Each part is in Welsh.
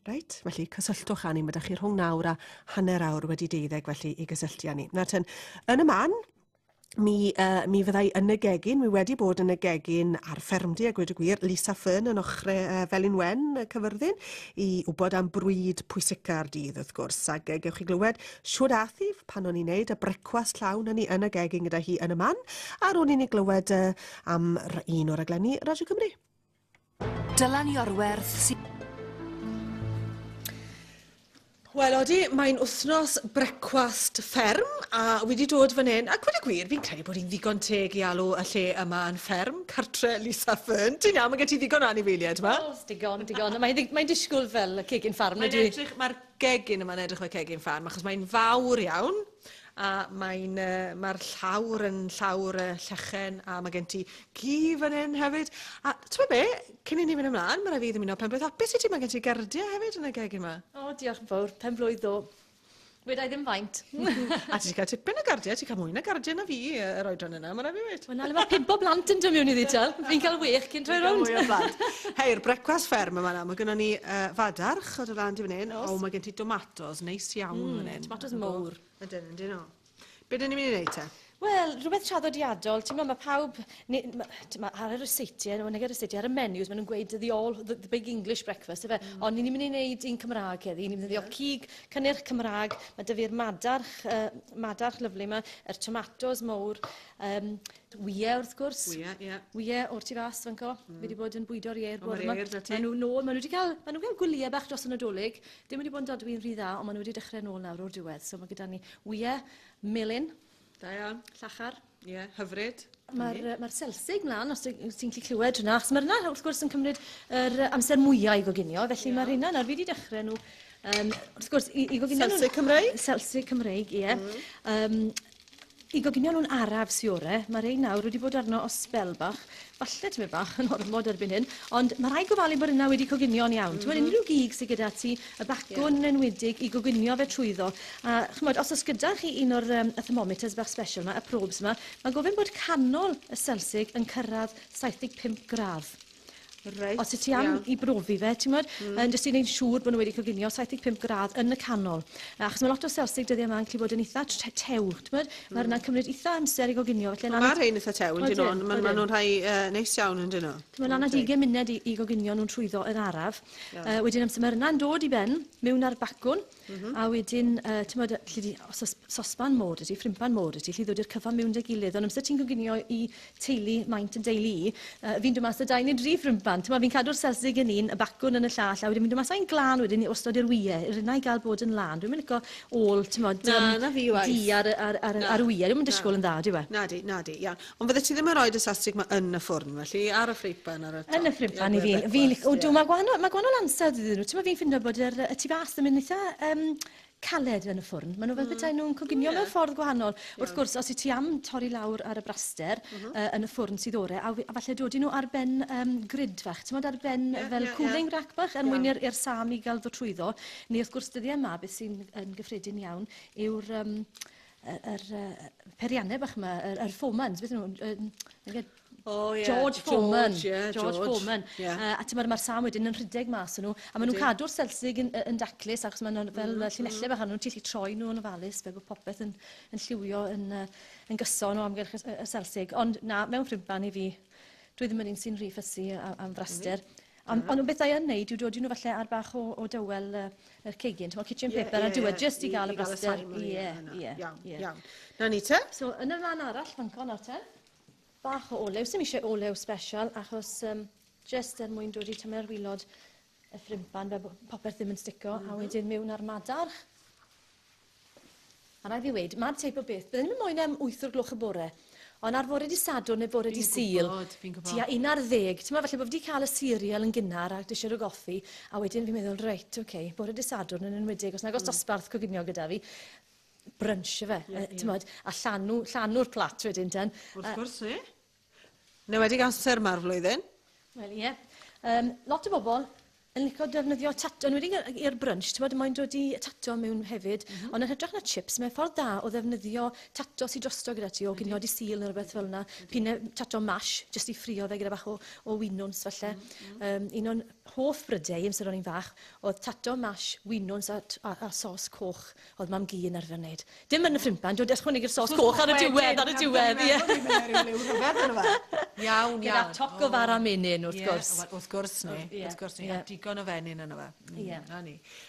Reit, felly cysylltwch â ni, mae ydych chi rhwng 9 a hanner awr wedi 12 felly i gysylltu â ni. Nawr ten, yn y man, mi fyddai yn y gegin, mi wedi bod yn y gegin ar ffermdy a gweud y gwir, Lisa Fearn yn ochrau Felin Wen, y cyfyrddin, i wybod am brwyd pwysica'r dydd wrth gwrs. Ac gewch chi glywed siwr athi pan o'n i'n neud y brecwast llawn yn y gegin gyda hi yn y man, a ro'n i'n ei glywed am un o'r raglenni Radio Cymru. Dylan i orwerth sy'n... Wel, Odi, mae'n wythnos brecwast fferm, a wedi dod fan hyn, ac wedi gwir, fi'n credu bod hi'n ddigon teg i alw y lle yma yn fferm, cartre Lisa Fearn. Ti'n iawn, mae gen ti ddigon anifeiliaid yma? O, digon. Mae'n disgwyl fel y cegin ffarm. Mae'r gegin yma'n edrych fel cegin ffarm, achos mae'n fawr iawn, a mae'r llawr yn llawr llechen, a mae gen ti gi fan hyn hefyd. A ti'n be, cyn i ni fynd ymlaen, mae rai fi ddim yn o penblwydd hapus i ti, mae gen ti gardiau hefyd yn y gegin yma. O, diolch yn fawr, penblwydd o. Wedai ddim faint. A ti wedi cael tipyn o gardiau, ti'n cael mwy na gardiau na fi yr oedran yna, mae rai fi wedi. Wel, mae 5 o blant yn dod mewn i ddital. Fi'n cael wych cyn troi rownd. Hei'r brecwast fferm yma na, mae gennym ni fadarch o dy lan di fan hyn, o mae gen ti tomatos, neis iawn fan hyn. Tomatos mowr. Ydyn nhw. Be dyn ni'n mynd i wneud te? Wel, rhywbeth traddodiadol. Ti'n meddwl, mae pawb... Ar y reseitiau, ar y menus, maen nhw'n gweud the big English breakfast, efe? Ond ni'n mynd i wneud un Cymraeg heddi. Ni'n mynd i ddeo cig, cynnyrch Cymraeg. Mae dy fi'r madarch lyflu yma, yr tomatos mowr, wyau wrth gwrs. Wyau o'r tu fas, fan co. Fi wedi bod yn bwydo'r ie'r bore yma. Maen nhw wedi cael gwylio bach dros y Nadolig. Dim wedi bod yn dodwy'n rhy dda, ond maen nhw wedi dechrau nôl nawr o'r diwedd. So mae gyda ni wyau, melyn, da iawn. llachar. Ie, hyfryd. Mae'r selsig mlaen, os ti'n gallu clywed hwnna, achos mae'r yna wrth gwrs yn cymryd yr amser mwyaf i goginio, felly mae'r hynna nawr fi wedi dechrau nhw. Wrth gwrs, i goginio nhw... Selsig Cymreig? Selsig Cymreig, ie. I goginio nhw'n araf siore, mae'r ein nawr wedi bod arno o sbel bach, falle ti'n mynd bach yn ormod erbyn hyn, ond mae rai gofalu bod yna wedi coginio'n iawn. Ti'n meddwl, unrhyw gig sydd gyda ti, y bacwn yn enwedig i goginio fe trwyddo. A chymod, os oes gyda chi un o'r thermometers bach special yma, y probes yma, mae gofyn bod canol y selsig yn cyrraedd 75 gradd. Os y ti am i brofi fe, ti'n meddwl, jyst i wneud siŵr bod nhw wedi coginio 75 gradd yn y canol. Achos mae lot o selsig dyddiau yma'n gallu bod yn eitha tew, ti'n meddwl, mae hwnna'n cymryd eitha amser i goginio. Mae'r rhain eitha tew yn dyn nhw, mae nhw'n rhai neis iawn yn dyn nhw. Mae'n anna 20 munud i goginio nhw'n trwyddo yn araf. Wedyn amser mae hwnna'n dod i ben, mewn ar bacwn, a wedyn, ti'n meddwl, os sosban môr ydi, ffrimpan môr ydi, lli ddod i'r cyfan mewn dy gilydd, ond amser ti'n goginio i teulu maint yn deulu i, fi'n dod mas o 2 neu 3 ffrimpan. Fi'n cadw'r selsig yn un, y bacwn yn y llall, a wedyn fi'n dod mas o'n glan wedyn i ostod i'r wyau, yr yna i gael bod yn lan. Dwi'n mynd licio ôl, ti'n modd, di ar wyau, dwi'n mynd disgwyl yn dda, dwi'n we? Nadi, iawn. Ond fydde ti ddim yn rhoi dy selsig yma yn y ffwrn, felly, ar y ffripan ar y top? Yn y ffripan i fi. Mae gwahanol ansawdd iddyn nhw. Ti'n fi'n ffindo bod y tu fas yn mynd eitha caled yn y ffwrn. Maen nhw fel bethau nhw'n coginio mewn ffordd gwahanol. Wrth gwrs, os i ti am torri lawr ar y braster yn y ffwrn sydd ore, a falle dod i nhw ar ben grid fach, ti'n modd ar ben fel cooling rack bach, er mwyn i'r sam i gael ddod trwyddo. Neu wrth gwrs dyddiau yma, beth sy'n gyffredin iawn, yw'r periannau bach yma, yr fomans, beth nhw'n... George Foreman. A ti'n mae'r sam wedyn yn rhedeg mas nhw. A maen nhw'n cadw'r selsig yn daclus, achos maen nhw'n fel llinellau bach, a nhw'n tillu troi nhw yn ofalus, fel bod popeth yn lliwio yn gyson o amgylch y selsig. Ond na, mewn ffrimpan i fi, dwi ddim yn un sy'n rhy ffysu am fraster. Ond beth ai yn neud yw dod i nhw falle ar bach o dywel yr cegin. Ti'n kitchen paper a diwedd jyst i gael y braster. Iawn. Na ni te? So, yn y fan arall, fancon ar te. Bach o olew, sy'n eisiau olew special, achos jyst er mwyn dod i tymer wilod y ffrimpan, fe popeth ddim yn stico, a wedyn mewn ar madarch. A rhaid fi wedi, mae'r teip o beth, byddwn i'n moyn am 8 o'r gloch y bore, ond ar fore di Sadwrn neu fore di Sul, tua 11. Ti'n meddwl, falle bod fi wedi cael y cereal yn gynnar a disher o goffi, a wedyn fi'n meddwl, reit, bore di Sadwrn yn enwedig, os nag os dosbarth coginio gyda fi, brunch fe, a llanw'r plat wedyn ten. Wrth gwrs, ni. Neu wedi gael amser ma'r flwyddyn? Wel, ie. Lot o bobl yn licio defnyddio tato, yn wedi i'r brunch, ti'n bod, mae'n dod i tato mewn hefyd, ond yn hytrach na chips, mae'n ffordd da o ddefnyddio tato sy'n drosto gyda ti, o ginio di sil neu rhywbeth fel yna, pine tato mash, jyst i ffrio fe gyda bach o winwns falle. Un o'n hoff brydau, amser o'n i'n fach, oedd tato mash, winwns a sos coch, oedd mam gi yn arfer wneud. Dim yn y ffrimpan, dwi'n ychwanegu'r sos coch ar y diwedd, Iawn. Gyda toc o fara menyn, wrth gwrs. Wrth gwrs ni. Digon o fenyn yna fe. Ie.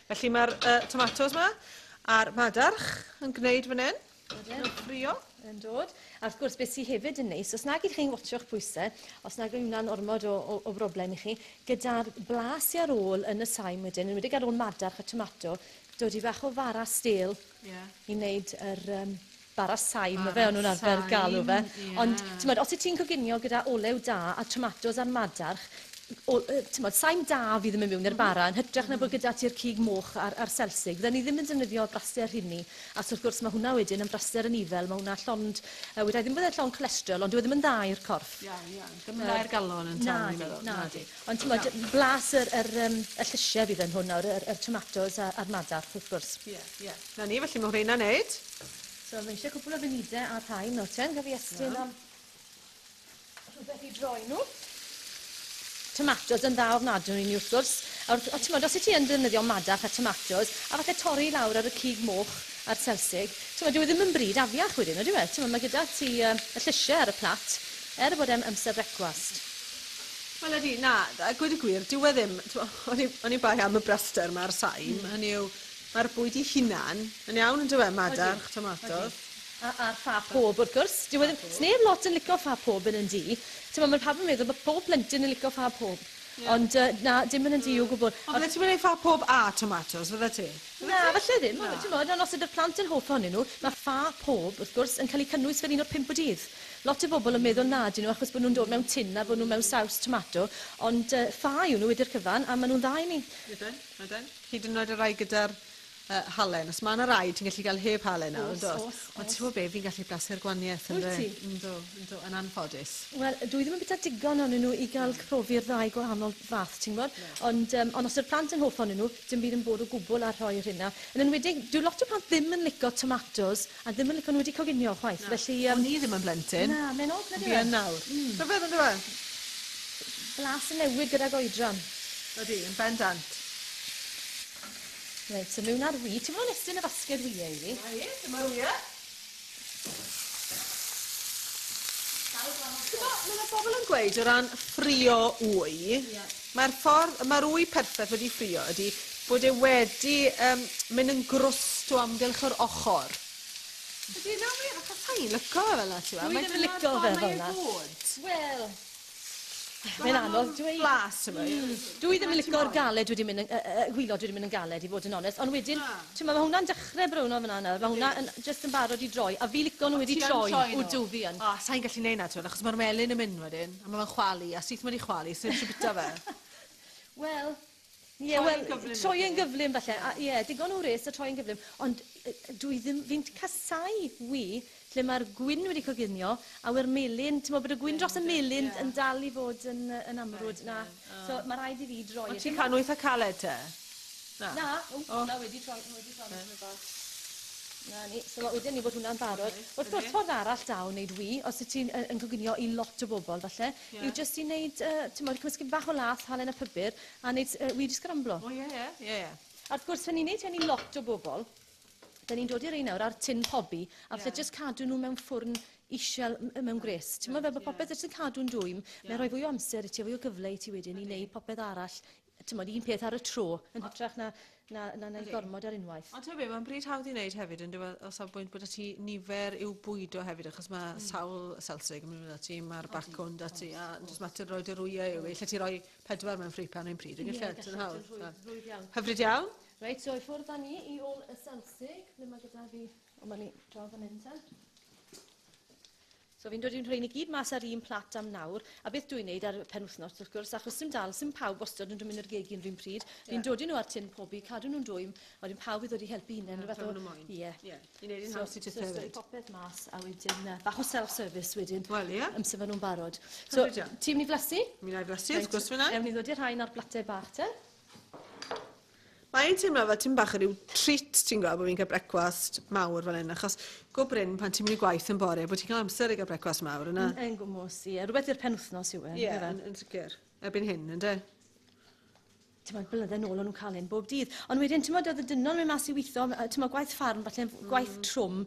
Felly mae'r tomatos yma a'r madarch yn gwneud fan hyn. Yn ffrio. Yn dod. A wrth gwrs, beth sydd hefyd yn neis, os nag ydych chi'n watcho'ch pwysau, os nag yw'n hwnna'n ormod o broblem i chi, gyda'r blas i ar ôl yn y sain wedyn, yn wedi ar ôl madarch a tomato, dod i fach o fara stel i wneud yr bara sain, mae fe o'n nhw'n arfer galw fe. Ond, os ti'n coginio gyda olew da a tomatos a'r madarch, sain da fydd yn mynd mewn i'r bara, yn hytrach na bod gyda ti'r cig moch a'r selsig. Fydden ni ddim yn defnyddio braster hynny, a wrth gwrs mae hwnna wedyn yn braster yn ifel, mae hwnna llond, wedi ddim bod llond cholesterol, ond dyw e ddim yn dda i'r corff. Ddim yn dda i'r galon yn tal, ni'n meddwl. Na. Ond blas y llysiau fydd yn hwnna, yr tomatos a'r madarch, wrth gwrs. Na ni, felly mae hwnna'n neud. So, fe eisiau cwpl o fynidau a'r rhain, nawr ten, gael fi estyn am rhywbeth i droi nhw. Tomatos yn dda ofnadwy ni wrth gwrs. Os ti yn defnyddio madarch a tomatos, a falle torri lawr ar y cig moch a'r selsig, dyw e ddim yn bryd afiach wedyn, ydy we? Mae gyda ti y llysiau ar y plat, bod amser brecwast. Wel ydy, na, gweud y gwir, dyw e ddim, o'n i bai am y braster mae'r sain, hynny yw, mae'r bwyd i hunan, yn iawn yn dyw e, madarch, tomatos. A'r ffa pob, wrth gwrs. Sneb lot yn licio ffa pob yn di. Mae pawb yn meddwl bod pob plentyn yn licio ffa pob. Ond na, dim yn di o gwbl. Ond fydde ti'n mynd i ffa pob a tomatos, fydde ti? Na, falle ddim. Ond os ydy'r plant yn hoff ohonyn nhw, mae ffa pob, wrth gwrs, yn cael ei cynnwys fel un o'r 5 o dydd. Lot o bobl yn meddwl na dyn nhw achos bod nhw'n dod mewn tin a bod nhw mewn saws tomato, ond ffa yw nhw wedi'r cyfan a maen nhw'n dda i ni. Ydyn. Hyd yn oed y rai gyda'r halen. Os mae yna rai, ti'n gallu cael heb halen nawr, dos. Ond ti'n gwybod be, fi'n gallu blasu'r gwaniaeth yn anffodus. Wel, dwi ddim yn bita digon o'n nhw i gael profi'r ddau gwahanol fath, ti'n gwybod? Ond os yw'r plant yn hoff o'n nhw, dim byd yn bod o gwbl ar rhoi'r hynna. Yn enwedig, dwi lot o plant ddim yn licio tomatos a ddim yn licio nhw wedi coginio chwaith. Felly, o'n i ddim yn blentyn. Na, mae'n od, nid yw'n nawr. Rhyfedd yn dweud? Blas yn newid gyda goedran. Ydy, yn bendant. Reit, so mewn ar wy. Ti'n fawr nestyn y basged wyau i fi? Ie, dyma wyau. Mae'n bobl yn gweud o ran ffrio wy. Mae'r wy perffaith wedi ffrio ydy bod e wedi mynd yn grwst o amgylch yr ochr. Ydy, na mi, achos sa'n licio fel yna, ti'n fawr? Dwi ddim yn licio fel yna. Wel... Mae'n anodd dweud. Blas yma. Dwi ddim yn licio'r galed wedi mynd yn galed i fod yn onest, ond wedyn, mae hwnna'n dechrau brwno fyna yna, mae hwnna'n jyst yn barod i droi, a fi licio nhw wedi troi, wdw fi yn. Sa'n gallu neud na, achos mae'r melyn yn mynd wedyn, a mae'n chwalu, a sydd mae'n chwalu, sy'n eisiau bita fe. Wel, troi yn gyflym falle, digon o res a troi yn gyflym, ond fi'n casau wy, lle mae'r gwyn wedi coginio, a wy'r melyn, ti'n meddwl bod y gwyn dros y melyn yn dal i fod yn amrwd. So mae rhaid i fi droi. Ond ti'n cael nhw eitha caled te? Na, wedi troi. So wedyn ni bod hwnna'n barod. Wrth gwrs, ffordd arall da o wneud wy, os y ti'n coginio i lot o bobl, falle, yw jyst i wneud, ti'n meddwl, cymysgu bach o lath, halen y pybyr, a wneud wy di sgramblo. A wrth gwrs, fan ni'n wneud hyn i lot o bobl, da ni'n dod i'r un nawr ar tin pobi, a falle jyst cadw nhw mewn ffwrn isiel mewn gres. Ti'n meddwl bod popeth jyst yn cadw'n dwym, mae'n rhoi fwy o amser i ti, fwy o gyfle i ti wedyn i wneud popeth arall, ti'n meddwl, un peth ar y tro, yn hytrach na gormod ar unwaith. Ond ti'n meddwl, mae'n bryd hawdd i wneud hefyd, yn dweud o safbwynt bod ti nifer i'w bwydo hefyd, achos mae sawl selsig yn mynd â ti, mae'r bacwn da ti, a jyst mater roed yr wyau yw, lle ti roi 4 mewn ffripan ein pryd, yn galled. Hyfryd iawn. Reit, so i ffwrdd â ni i ôl y selsig, ble mae gyda fi, o mae ni draw fan hyn ten. So fi'n dod i'n rhain i gyd mas ar un plat am nawr, a beth dwi'n neud ar penwythnos, wrth gwrs, achos sy'n pawb wastad yn mynd i'r gegin rhywun pryd. Fi'n dod i nhw ar tin pobi, cadw nhw'n dwym, a wedyn pawb i ddod i helpu unen. Ie. I wneud un haws i ti hefyd. So popeth mas, a wedyn bach o self-service wedyn. Wel, ie. Amser fan nhw'n barod. So, ti'n mynd i flasu? Mi'n i flasu, wrth gwrs fyna. Ewn ni ddod i'r rhain ar blatau bach te. i'n teimlo fel ti'n bach o ryw treat ti'n gweld bod fi'n cael brecwast mawr fel hyn, achos go bryn pan ti'n mynd i gwaith yn bore, bod ti'n cael amser i gael brecwast mawr yna. Yn gwmwys, ie. Rhywbeth i'r penwthnos yw e. Ie, yn sicr. Erbyn hyn, ynddo? Ti'n modd blynydde nôl o'n nhw'n cael un bob dydd. Ond wedyn, ti'n modd oedd y dynol mewn mas i weithio, ti'n modd gwaith ffarm, falle gwaith trwm,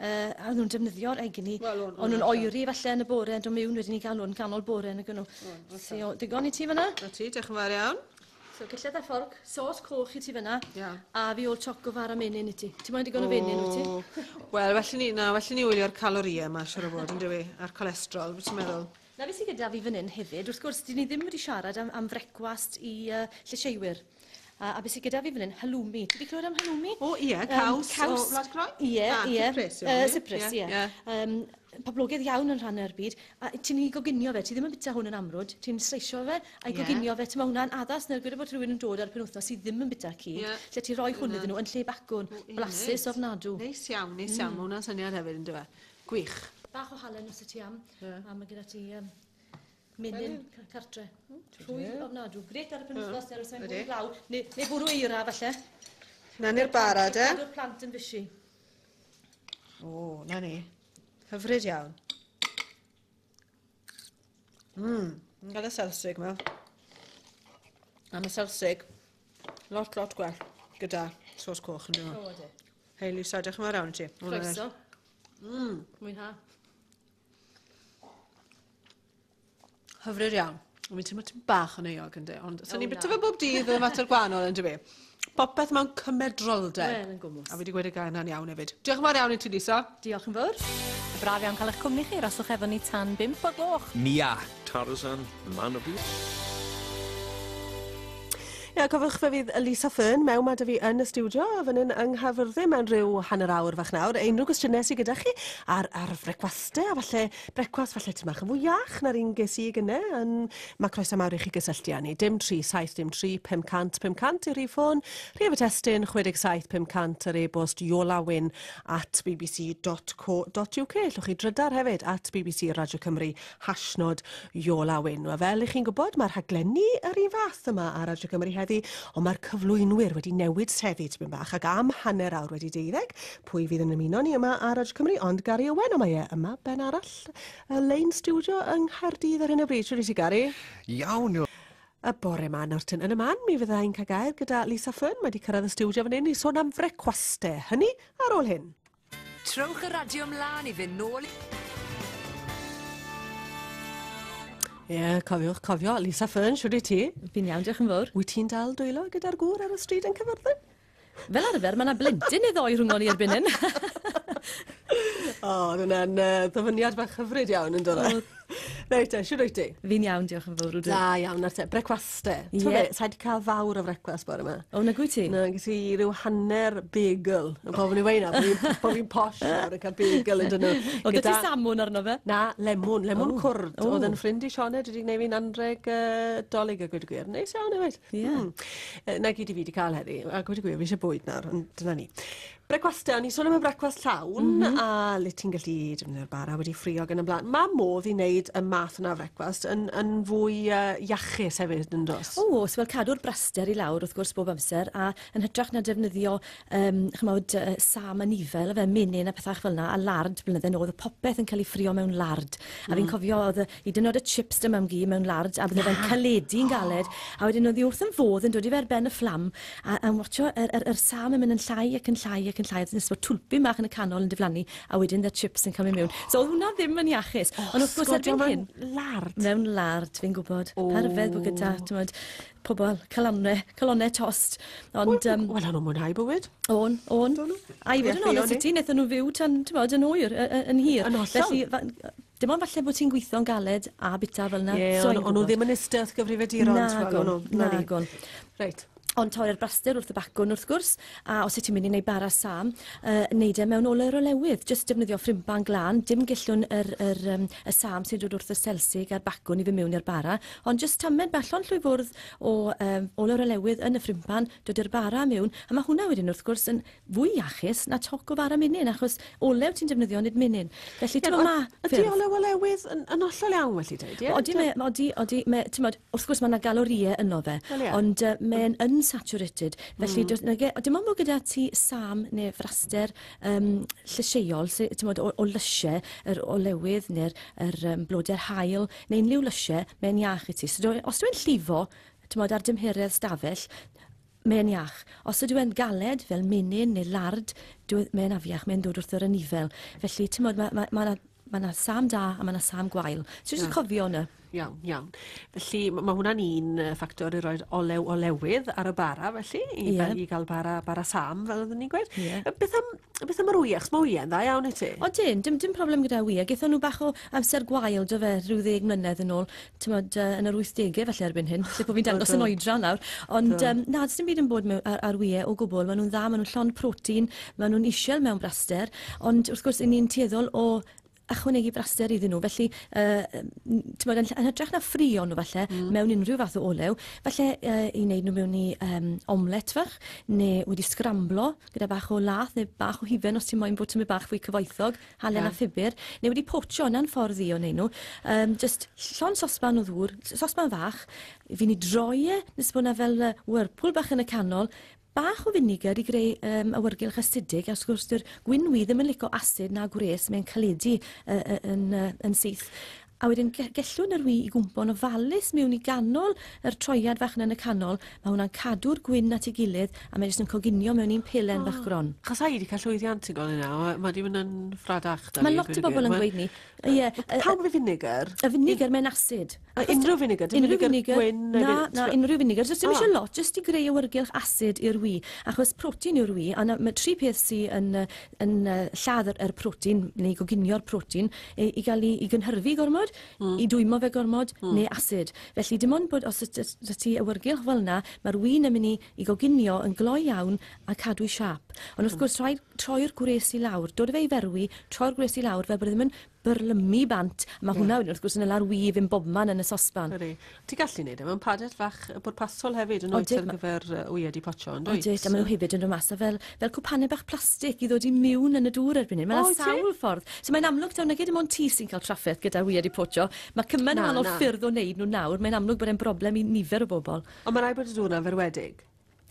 a nhw'n defnyddio'r egni. Ond nhw'n oeri falle yn y bore, ond o'n mewn wedyn i gael nhw'n ganol bore yn y gynnu. So, digon i ti fyna? A ti, diolch yn fawr iawn. So, gelled a fforc, sos coch i ti fyna, a fi ôl choco fara menyn i ti. Ti'n modd digon o fenyn o ti? Wel, felly ni wylio'r calorïau yma, siwr o fod, yn dywi, a'r colesterol, beth ti'n meddwl? Na beth sydd gyda fi fan hyn hefyd, wrth gwrs, dyn ni ddim wedi siarad am frecwast i lleisieiwyr. A beth sydd gyda fi fan hyn, halloumi. Ti wedi clywed am halloumi? O, ie, caws o Wlad Croen? Ie, Cyprus, ie. Poblogaidd iawn yn rhan o'r byd. A ti'n ei goginio fe, ti ddim yn bita hwn yn amrwd. Ti'n streisio fe, a'i goginio fe. Ti'n ma hwnna'n addas neu gweda bod rhywun yn dod ar penwthnos sydd ddim yn bita ci. Lle ti roi hwn iddyn nhw yn lle bacwn, blasus ofnadw. Neis iawn, neis iawn. Mae hwnna'n syniad hefyd yn dyfa. Gwych. Bach o halen os y ti am, a mae gyda ti menyn cartre. Rhwy ofnadw. Gret ar y penwthnos, er os mae'n bwrw glaw. Neu bwrw eira, falle. Na ni'r bara, de? Cadw'r plant yn fysi. O, na ni. Hyfryd iawn. Yn gael y selsig yma. Am y selsig, lot gwell gyda sos coch yn nhw. O, de. Hei, Lisa, diolch yn fawr iawn ti. Croeso. Mwynha. Hyfryd iawn. Mi'n teimlo ti'n bach yn eog ynddo, ond sy'n ni'n bita fe bob dydd yn fater gwahanol yn dyfu. Popeth mewn cymedroldeb. Wel, yn gwmws. A wedi gweud y gair na'n iawn hefyd. Diolch yn fawr iawn i ti, Lisa. Diolch yn fawr. Braf iawn cael eich cwmni chi, raswch efo ni tan 5 o gloch. Mia. Tarzan, man o byd. Ie, cofiwch fe fydd Lisa Fearn mewn ma da fi yn y stiwdio, a fan hyn yng Nghaerfyrddin mewn rhyw hanner awr fach nawr. Unrhyw gwestiynau sydd gyda chi ar frecwastau, a falle brecwast falle ti'n bach yn fwy iach na'r un ges i gynnau. Mae croeso mawr i chi gysylltu â ni. Dim 3753 500 500 i'r ffôn. Rhif y testyn 67 500 yr e-bost Iola Wyn @bbc.co.uk. Llwch chi drydar hefyd @BBC Radio Cymru #Iola Wyn. A fel i chi'n gwybod, mae'r rhaglenni yr un fath yma ar Radio Cymru heddi, ond mae'r cyflwynwyr wedi newid sefyll tipyn bach ac am hanner awr wedi 12. Pwy fydd yn ymuno ni yma ar Radio Cymru, ond Gary Owen o mae yma ben arall y lein stiwdio yng Nghaerdydd ar hyn o bryd. Siwr i ti, Gary? Iawn. Y bore ma nawr yn y man, mi fyddai'n cael gair gyda Lisa Fearn. Mae wedi cyrraedd y stiwdio fan hyn i sôn am frecwastau. Hynny ar ôl hyn. Trowch y radio ymlaen i fynd nôl. Ie, cofio, Lisa Fearn, siwr i ti? Fi'n iawn, diolch yn fawr. Wyt ti'n dal dwylo gyda'r gŵr ar y stryd yn Cyfyrddin? Fel arfer, mae yna blentyn i ddoi rhwng o'n i erbyn hyn. O, hwnna'n ddyfyniad bach hyfryd iawn yn dod o. Reit, siwr o'i ti? Fi'n iawn, diolch yn fawr. Da iawn, ar te. Brecwastau. Ie. Sa wedi cael fawr o frecwast bore yma. O, na gwy ti? Na, ges i ryw hanner bagel. Yn gofyn i weina, bod fi'n posh nawr yn cael bagel yn dyn nhw. O, dy ti samwn arno fe? Na, lemon cwrdd. Oedd yn ffrind i Sioned wedi gwneud fi'n anreg dolyg a gweud y gwir. Neis iawn efo. Na gyd i fi wedi cael heddi. A gweud y gwir, fi eisiau bwyd nawr, ond dyna ni. Brecwastau, ni sôn am y brecwast llawn, a le ti'n gallu defnyddio'r bara wedi ffrio gan y blaen. Mae modd i wneud y math yna o brecwast yn fwy iachus hefyd yn dos. O, so fel cadw'r braster i lawr wrth gwrs bob amser, a yn hytrach na defnyddio sam a nifel, menyn a pethach fel yna, a lard blynydde nôl, oedd y popeth yn cael ei ffrio mewn lard. A fi'n cofio, i dynod y chips dy mam gi mewn lard, a bydde fe'n caledu'n galed, a wedyn oedd hi wrth yn fodd yn dod i fer ben y fflam, a'n watcho yr sam yn mynd yn llai ac yn llai ac yn llai, nes bod twlpyn bach yn y canol yn diflannu, a wedyn y chips yn cael mewn. So oedd hwnna ddim yn iachus. Ond wrth gwrs erbyn hyn. Lard? Mewn lard, fi'n gwybod. Perfedd bod gyda, ti'n pobl, calonau tost. Wel, o'n nhw'n mwynhau bywyd? On. A i fod yn onest i ti, wnaethon nhw fyw tan, yn oer, yn hir. Yn hollol. Dim ond falle bod ti'n gweithio'n galed a bita fel yna. Ond nhw ddim yn ystod gyfrifiaduron. Nagon. Reit. Ond torri'r braster wrth y bacwn wrth gwrs, a os ydych chi'n mynd i wneud bara sam, wneud e mewn oler o lewydd, jyst defnyddio ffrimban glân, dim gellwn y sam sy'n dod wrth y selsig a'r bacwn i fy mewn i'r bara, ond jyst tamed bellon llwy fwrdd o oler o lewydd yn y ffrimban, dod i'r bara mewn, a mae hwnna wedyn wrth gwrs yn fwy iachus na toc o fara menyn, achos olew ti'n defnyddio nid menyn. Felly, ti'n ma... Ydy olew o lewydd yn ollol iawn, felly dweud, ie? Odi, wrth gwrs mae yna galorïau yno fe, ond mae'n saturated. Felly, dim ond bod gyda ti sam neu fraster llysieuol, o lysiau, yr olewydd neu'r blodau'r haul, neu unrhyw lysiau, mae'n iach i ti. So, os dwi'n llifo, ar dymheredd stafell, mae'n iach. Os ydw i'n galed fel menyn neu lard, mae'n afiach, mae'n dod wrth yr anifel. Felly, mae yna sam da a mae yna sam gwael. So, jyst cofio hwnna. Iawn. Felly, mae hwnna'n un ffactor i roed olewydd ar y bara, felly, i gael bara sam, fel oedden ni'n gweud. Beth am yr wych? Mae wie'n dda iawn i ti? O, dim problem gyda wych. Gaethon nhw bach o amser gwael, do fe, rhyw 10 mlynedd yn ôl, yn yr 80au felly erbyn hyn, lle bod fi'n dangos yn oedran nawr. Ond na, dim byd yn bod ar wych o gwbl. Maen nhw'n dda, maen nhw'n llond protein, maen nhw'n isiel mewn braster, ond wrth gwrs, ni'n tueddol o ychwanegu braster iddyn nhw. Felly, yn hytrach na ffrio nhw falle, mewn unrhyw fath o olew, falle i wneud nhw mewn i omlet fach, neu wedi sgramblo gyda bach o lath, neu bach o hifen os ti'n moyn bod ti'n bach fwy cyfoethog, halen a ffibr, neu wedi potsio, yna'n ffordd i o wneud nhw. Just llon sosban o ddŵr, sosban fach, fi'n i droi nes bod yna fel wyrpwl bach yn y canol, bach o finiger i greu awyrgylch acidig, a wrth gwrs, dy'r gwynwi ddim yn licio asid na gwres, mae'n caledu yn syth. A wedyn gellwn yr wy i gwmpo'n ofalus mewn i ganol yr troiad fach yn y canol, mae hwnna'n cadw'r gwyn at ei gilydd, a mae'n jyst yn coginio mewn un pelen fach gron. Chos a i wedi cael llwyddiant i gael yna, mae di mynd yn ffradach. Mae lot o bobl yn gweud ni. Pam y finiger? Y finiger mae'n asid. Unrhyw finiger? Unrhyw finiger. Na, unrhyw finiger. Jyst dim eisiau lot, jyst i greu awyrgylch asid i'r wy. Achos protein yw'r wy, a mae 3 peth sy'n lladd yr protein, neu goginio'r protein, i gael i gynhyrfu gormod, i dwymo fe gormod, neu asid. Felly, dim ond bod os ydych ti awyrgylch fel yna, mae'r wyn yn mynd i goginio yn gloi iawn a cadw i siap. Ond wrth gwrs, troi'r gwres i lawr, dod o fe i ferwi, troi'r gwres i lawr, fel bod ddim yn byrlymu bant. Mae hwnna wedyn, wrth gwrs, yn y lawr wyf yn bobman yn y sosban. Ti gallu neud mewn padet fach bwrpasol hefyd yn oed ar gyfer wyed i potio, yn dweud? A maen nhw hefyd yn dod mas fel cwpanau bach plastig i ddod i mewn yn y dŵr erbyn hyn. Mae'n sawl ffordd. So mae'n amlwg taw na dim ond ti sy'n cael trafferth gyda wyed i potio. Mae cymaint yn anodd ffyrdd o wneud nhw nawr. Mae'n amlwg bod e'n broblem i nifer o bobl. Ond mae rai bod y dŵr na'n ferwedig?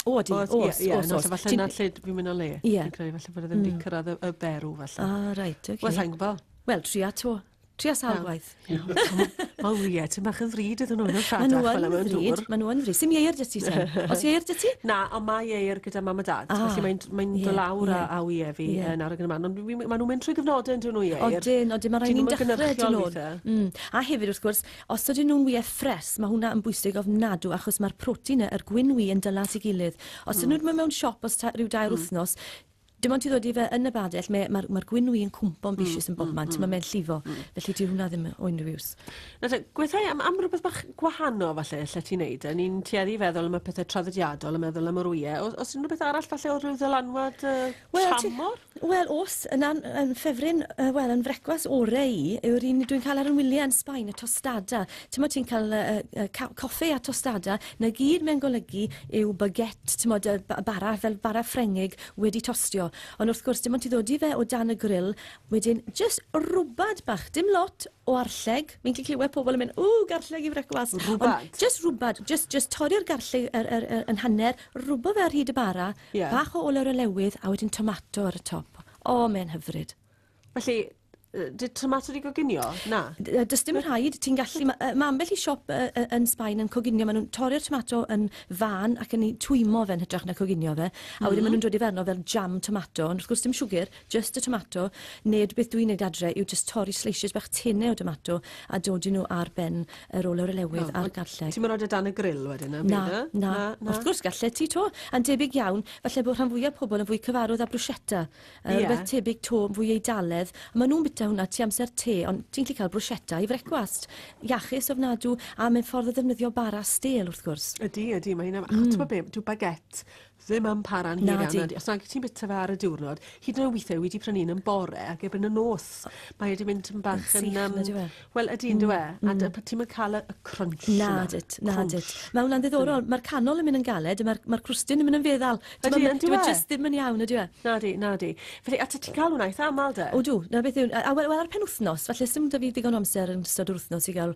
Os. Falle na lle fi'n mynd o le. Falle bod e ddim wedi cyrraedd y berw, falle. Reit, oce. Wel, sa'n gwybod? Wel, tria salwaith. Mae wyed, ti'n bach yn ddrud iddyn nhw'n ffradach fel yma yn dŵr. Mae nhw yn ddrud. Sy'n ieir dy ti sen? Os ieir dy ti? Na, ond mae ieir gyda mam a dad. Felly mae'n dod lawr a wyed fi nawr ag yn man. Ond maen nhw'n mynd trwy gyfnodau yn dyn nhw ieir. Odyn, mae rhaid ni'n dechrau dyn nhw. A hefyd, wrth gwrs, os ydyn nhw'n wyed ffres, mae hwnna yn bwysig ofnadw, achos mae'r protein yr gwynwi yn dyla at ei gilydd. Os ydyn nhw'n mewn siop os rhyw 2 wythnos, dim ond ti ddod i fe yn y badell, mae'r gwynwi yn cwmpo'n bisius yn bobman, mae'n llifo, felly di hwnna ddim o unrhyw ws. Gweithio am rhywbeth bach gwahanol falle lle ti'n neud, ni'n tueddu feddwl am y pethau traddodiadol, a meddwl am yr wyau. Os yw'n rhywbeth arall falle o rhyw ddylanwad siamor? Wel, yn ffefryn, yn frecwas orau yw'r un dwi'n cael ar yn wyliau yn Sbaen, y tostada. Ti'n cael coffi a tostada, na gyd mewn golygu yw baguette, fel bara Ffrengig wedi tostio. Ond wrth gwrs, dim ond ti ddod i fe o dan y grill, wedyn, just rwbad bach, dim lot o arlleg. Mi'n gallu clywed pobl yn mynd, garlleg i frecwas. Rwbad? Just rwbad, just torri'r garlleg yn hanner, rwbo fe ar hyd y bara, bach o olew olewydd, a wedyn tomato ar y top. Mae'n hyfryd. Felly, Did tomato di goginio? Na. Does dim rhaid, ti'n gallu... Mae ambell i siop yn Sbaen yn coginio, maen nhw'n torri'r tomato yn fan ac yn ei twymo fe'n hytrach na coginio fe, a wedyn maen nhw'n dod i ferno fel jam tomato, ond wrth gwrs dim siwgr, just y tomato, neu beth dwi'n neud adre yw just torri sleisius bach tinnau o tomato a dod i nhw ar ben yr olew olewydd a'r garlleg. Ti'n mynd o dan y grill wedyn? Na. Wrth gwrs gallai ti to, yn debyg iawn, falle bod rhan fwyaf pobl yn fwy cyfarwydd â brwsieta, rhywbeth tebyg to, fwy eidaledd, maen nhw'n bita hwnna ti amser te, ond ti'n gallu cael brwsieta i frecwast. Iachus ofnadw, a mae'n ffordd o ddefnyddio bara stel, wrth gwrs. Ydy, mae hynna... Dwi'n baguette ddim yn para'n hir Nadi. iawn. Os nag ti'n bita fe ar y diwrnod, hyd yn oed weithiau wedi prynu yn bore ac ebyn y nos. Mae wedi mynd yn bach yn... sych, na, dyw e? Wel, ydy'n dyw e. A ti'n mynd cael y crunch Na dyd. Mae hwnna'n ddiddorol. Mae'r canol yn mynd yn galed, mae'r crwstyn yn mynd yn feddal. Ydy, yn dyw e? Dyw e jyst ddim yn iawn, ydy e? Nadi. Felly, a ti'n cael hwnna eitha amal de? O dw, na beth yw, a wel ar y penwthnos, falle sdim da fi digon o amser yn ystod yr wythnos i gael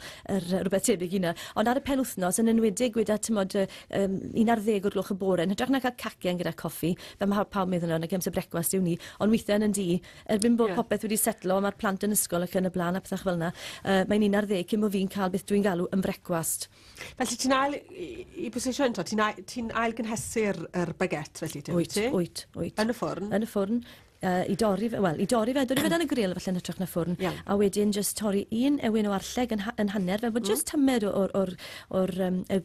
rhywbeth tebyg yna, ond ar y penwthnos yn enwedig gyda, tymod, 11 o'r gloch y bore, yn hytrach na cael cacen gyda coffi, fe mae pawb meddwl yna, gemse brecwast yw ni, ond weithiau yn di, erbyn bod popeth wedi setlo, mae'r plant yn ysgol ac yn y blaen a pethach fel yna, mae'n 11 cyn bod fi'n cael beth dwi'n galw yn brecwast. Felly ti'n ail, i bwysleisio hynto, ti'n ail gynhesu'r baget felly? Wyt. Yn y ffwrn? Yn y ffwrn. I dorri fe, dod i fe dan y grill falle yn hytrach na ffwrn, a wedyn just torri un ewyn o arlleg yn hanner, fel bod just tymed o'r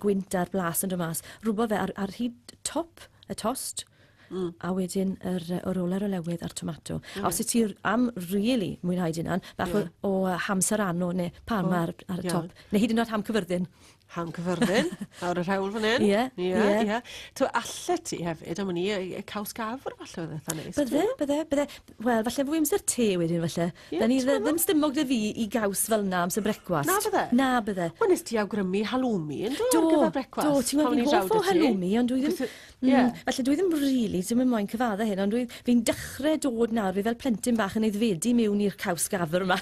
gwynt a'r blas yn dod mas, rwbo fe ar hyd top y tost, a wedyn yr oler o lewydd a'r tomato. A os y ti am really mwynhau hynna'n, bach o ham serrano neu parma ar y top, neu hyd yn oed ham cyfyrddin. Ham cyfyrddin, awr y rhawl fan hyn. Ie. To alle ti hefyd, am ni, caws gafr falle oedd eitha neis. Bydde. Wel, falle fwy amser te wedyn falle. Da ni ddim stymog dy fi i gaws fel na amser brecwast. Na bydde? Wel, nes ti awgrymu halloumi yn dod ar gyfer brecwast? Do, ti'n gwybod fi'n hoff o halloumi, ond dwi ddim... Falle dwi ddim rili, ddim yn moyn cyfadda hyn, ond fi'n dechrau dod nawr, fi fel plentyn bach yn eiddfedu mewn i'r caws gafr yma.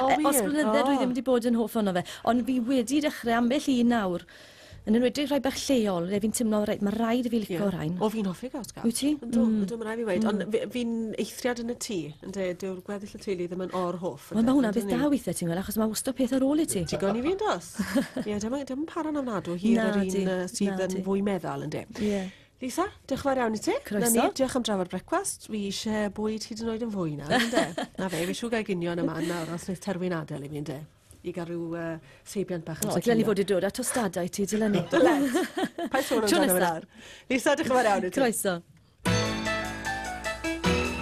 Os blynydde dwi ddim wedi bod yn hoff ono fe, ond fi wedi dechrau ambell un nawr, yn enwedig rhai bach lleol, le fi'n teimlo rhaid, mae rhaid i fi licio rhain. O, fi'n hoffi gaws gafr. Wyt ti? Yndw, mae rhaid fi weid, ond fi'n eithriad yn y tŷ, dyw'r gweddill y teulu ddim yn or-hoff. Wel, mae hwnna beth da weithiau ti'n gweld, achos mae wastad peth ar ôl i ti. Ti'n goni fi'n dos? Ie, dim para'n amnadw, hir yr un sydd yn fwy meddal yn de. Lisa, diolch fawr iawn i ti. Croeso. Diolch am drafod brecwast. Fi eisiau bwyd hyd yn oed yn fwy nawr, ynddo? Na fe, fi siw gael ginion yma nawr, os wneud terwyn adael i fi, ynddo? I gael rhyw seibiant bach yn Dylen ni fod i dod a tostadau ti, dylen ni. Pa sôn amdano fe nawr. Lisa, diolch yn fawr iawn i ti. Croeso.